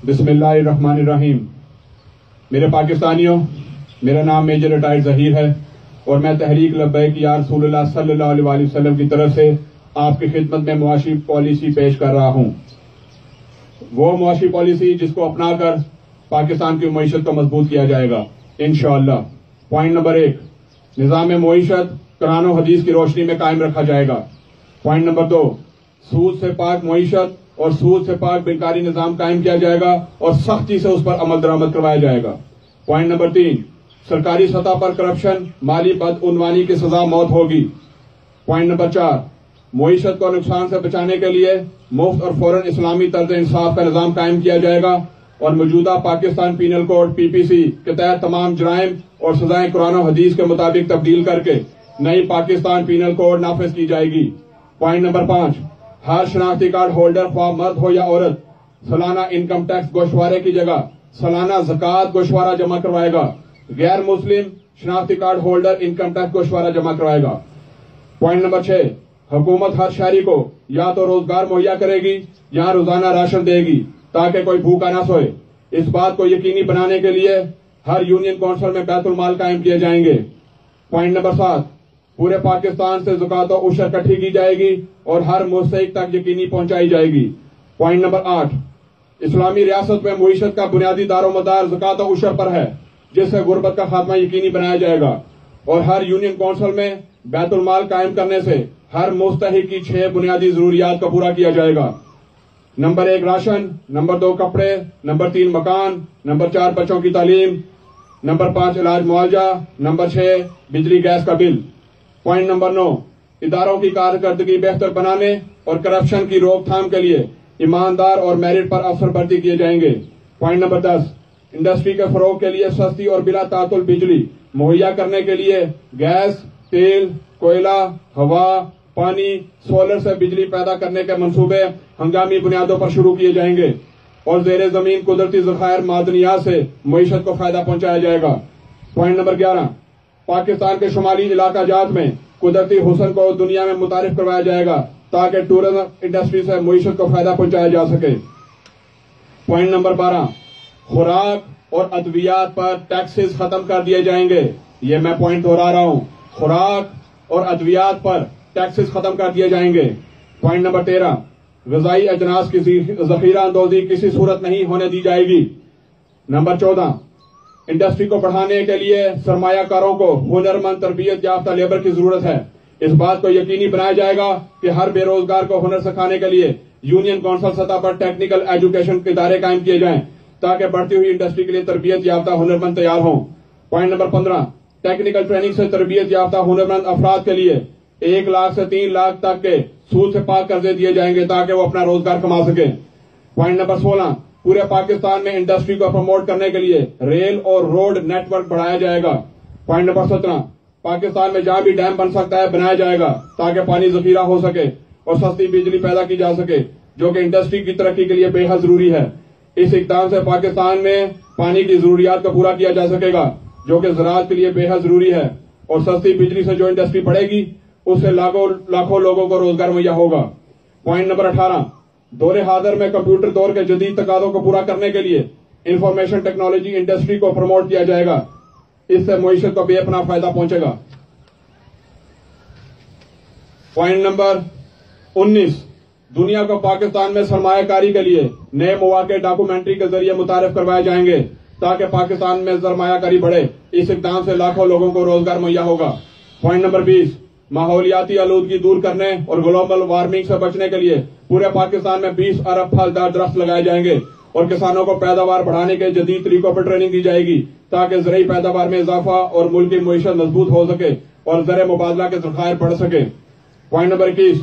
بسم اللہ الرحمن الرحیم. میرے پاکستانیوں، میرا نام میجر ریٹائرڈ ظہیر ہے اور میں تحریک لبیک یا رسول اللہ صلی اللہ علیہ وآلہ وسلم کی طرف سے آپ کی خدمت میں معاشی پالیسی پیش کر رہا ہوں. وہ معاشی پالیسی جس کو اپنا کر پاکستان کی معیشت کو مضبوط کیا جائے گا انشاءاللہ. پوائنٹ نمبر 1، نظام معیشت قرآن و حدیث کی روشنی میں قائم رکھا جائے گا. پوائنٹ نمبر 2، سود سے پاک معیشت اور سود سے پاک بینکاری نظام قائم کیا جائے گا اور سختی سے اس پر عمل درآمد کروایا جائے گا. پوائنٹ نمبر 3، سرکاری سطح پر کرپشن، مالی بدعنوانی کی سزا موت ہوگی. پوائنٹ نمبر 4، معیشت کو نقصان سے بچانے کے لیے مفت اور فوراً اسلامی طرز انصاف کا نظام قائم کیا جائے گا اور موجودہ پاکستان پینل کوڈ PPC کے تحت تمام جرائم اور سزائیں قرآن و حدیث کے مطابق تبدیل کر کے نئی پاکستان پینل کوڈ نافذ کی جائے گی. پوائنٹ نمبر 5، ہر شناختی کارڈ ہولڈر خواہ مرد ہو یا عورت سالانہ انکم ٹیکس گوشوارے کی جگہ سالانہ زکوٰۃ گوشوارہ جمع کروائے گا. غیر مسلم شناختی کارڈ ہولڈر انکم ٹیکس گوشوارہ جمع کروائے گا. پوائنٹ نمبر 6، حکومت ہر شہری کو یا تو روزگار مہیا کرے گی یا روزانہ راشن دے گی تاکہ کوئی بھوکا نہ سوئے. اس بات کو یقینی بنانے کے لیے ہر یونین کونسل میں بیت المال قائم کیے جائیں گے. پوائنٹ نمبر 7، پورے پاکستان سے زکوٰۃ و عشر اکٹھی کی جائے گی اور ہر مستحق تک یقینی پہنچائی جائے گی. پوائنٹ نمبر 8، اسلامی ریاست میں معیشت کا بنیادی دار و مدار زکوٰۃ و عشر پر ہے جس سے غربت کا خاتمہ یقینی بنایا جائے گا اور ہر یونین کونسل میں بیت المال قائم کرنے سے ہر مستحق کی 6 بنیادی ضروریات کو پورا کیا جائے گا. نمبر 1 راشن، نمبر 2 کپڑے، نمبر 3 مکان، نمبر 4 بچوں کی تعلیم، نمبر 5 علاج معالجہ، نمبر 6 بجلی گیس کا بل. پوائنٹ نمبر 9، اداروں کی کارکردگی بہتر بنانے اور کرپشن کی روک تھام کے لیے ایماندار اور میرٹ پر افسر بھرتی کیے جائیں گے. پوائنٹ نمبر 10، انڈسٹری کے فروغ کے لیے سستی اور بلا تعطل بجلی مہیا کرنے کے لیے گیس، تیل، کوئلہ، ہوا، پانی، سولر سے بجلی پیدا کرنے کے منصوبے ہنگامی بنیادوں پر شروع کیے جائیں گے اور زیر زمین قدرتی ذخائر معدنیات سے معیشت کو فائدہ پہنچایا جائے گا. پوائنٹ نمبر 11، پاکستان کے شمالی علاقہ جات میں قدرتی حسن کو دنیا میں متعارف کروایا جائے گا تاکہ ٹورزم انڈسٹری سے معیشت کو فائدہ پہنچایا جا سکے. پوائنٹ نمبر 12، خوراک اور ادویات پر ٹیکسز ختم کر دیے جائیں گے. یہ میں پوائنٹ دہرا رہا ہوں، خوراک اور ادویات پر ٹیکسز ختم کر دیے جائیں گے. پوائنٹ نمبر 13، غذائی اجناس کی ذخیرہ اندوزی کسی صورت نہیں ہونے دی جائے گی. نمبر 14، انڈسٹری کو بڑھانے کے لیے سرمایہ کاروں کو ہنرمند تربیت یافتہ لیبر کی ضرورت ہے. اس بات کو یقینی بنایا جائے گا کہ ہر بے روزگار کو ہنر سکھانے کے لیے یونین کونسل سطح پر ٹیکنیکل ایجوکیشن کے ادارے قائم کیے جائیں تاکہ بڑھتی ہوئی انڈسٹری کے لیے تربیت یافتہ ہنرمند تیار ہوں. پوائنٹ نمبر 15، ٹیکنیکل ٹریننگ سے تربیت یافتہ ہنرمند افراد کے لیے 1 لاکھ سے 3 لاکھ تک کے سود سے پاک قرضے دیے جائیں گے تاکہ وہ اپنا روزگار کما سکیں. پوائنٹ نمبر 16، پورے پاکستان میں انڈسٹری کو پروموٹ کرنے کے لیے ریل اور روڈ نیٹ ورک بڑھایا جائے گا. پوائنٹ نمبر 17، پاکستان میں جہاں بھی ڈیم بن سکتا ہے بنایا جائے گا تاکہ پانی ذخیرہ ہو سکے اور سستی بجلی پیدا کی جا سکے جو کہ انڈسٹری کی ترقی کے لیے بے حد ضروری ہے. اس اقدام سے پاکستان میں پانی کی ضروریات کو پورا کیا جا سکے گا جو کہ زراعت کے لیے بے حد ضروری ہے اور سستی بجلی سے جو انڈسٹری بڑھے گی اس سے لاکھوں لوگوں کو روزگار مہیا ہوگا. پوائنٹ نمبر 18، دور حاضر میں کمپیوٹر دور کے جدید تقاضوں کو پورا کرنے کے لیے انفارمیشن ٹیکنالوجی انڈسٹری کو پروموٹ کیا جائے گا. اس سے معیشت کو بے پناہ فائدہ پہنچے گا. پوائنٹ نمبر 19، دنیا کو پاکستان میں سرمایہ کاری کے لیے نئے مواقع ڈاکومنٹری کے ذریعے متعارف کروائے جائیں گے تاکہ پاکستان میں سرمایہ کاری بڑھے. اس اقدام سے لاکھوں لوگوں کو روزگار مہیا ہوگا. پوائنٹ نمبر 20، ماحولیاتی آلودگی دور کرنے اور گلوبل وارمنگ سے بچنے کے لیے پورے پاکستان میں 20 ارب پھلدار درخت لگائے جائیں گے اور کسانوں کو پیداوار بڑھانے کے جدید طریقوں پر ٹریننگ دی جائے گی تاکہ زرعی پیداوار میں اضافہ اور ملک کی معیشت مضبوط ہو سکے اور زر مبادلہ کے ذخائر بڑھ سکے. پوائنٹ نمبر 21،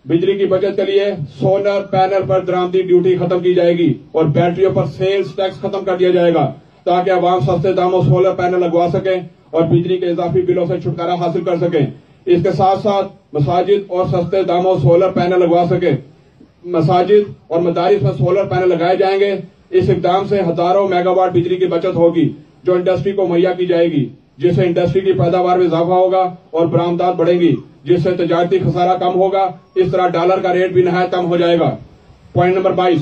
بجلی کی بچت کے لیے سولر پینل پر درآمدی ڈیوٹی ختم کی جائے گی اور بیٹریوں پر سیلز ٹیکس ختم کر دیا جائے گا تاکہ عوام سستے داموں سولر پینل لگوا سکیں اور بجلی کے اضافی بلوں سے چھٹکارا حاصل کر سکیں. اس کے ساتھ ساتھ مساجد اور سستے داموں سولر پینل لگوا سکیں. مساجد اور مدارس میں سولر پینل لگائے جائیں گے. اس اقدام سے ہزاروں میگا واٹ بجلی کی بچت ہوگی جو انڈسٹری کو مہیا کی جائے گی جس سے انڈسٹری کی پیداوار میں اضافہ ہوگا اور برآمدات بڑھیں گی جس سے تجارتی خسارہ کم ہوگا. اس طرح ڈالر کا ریٹ بھی نہایت کم ہو جائے گا. Point number 22،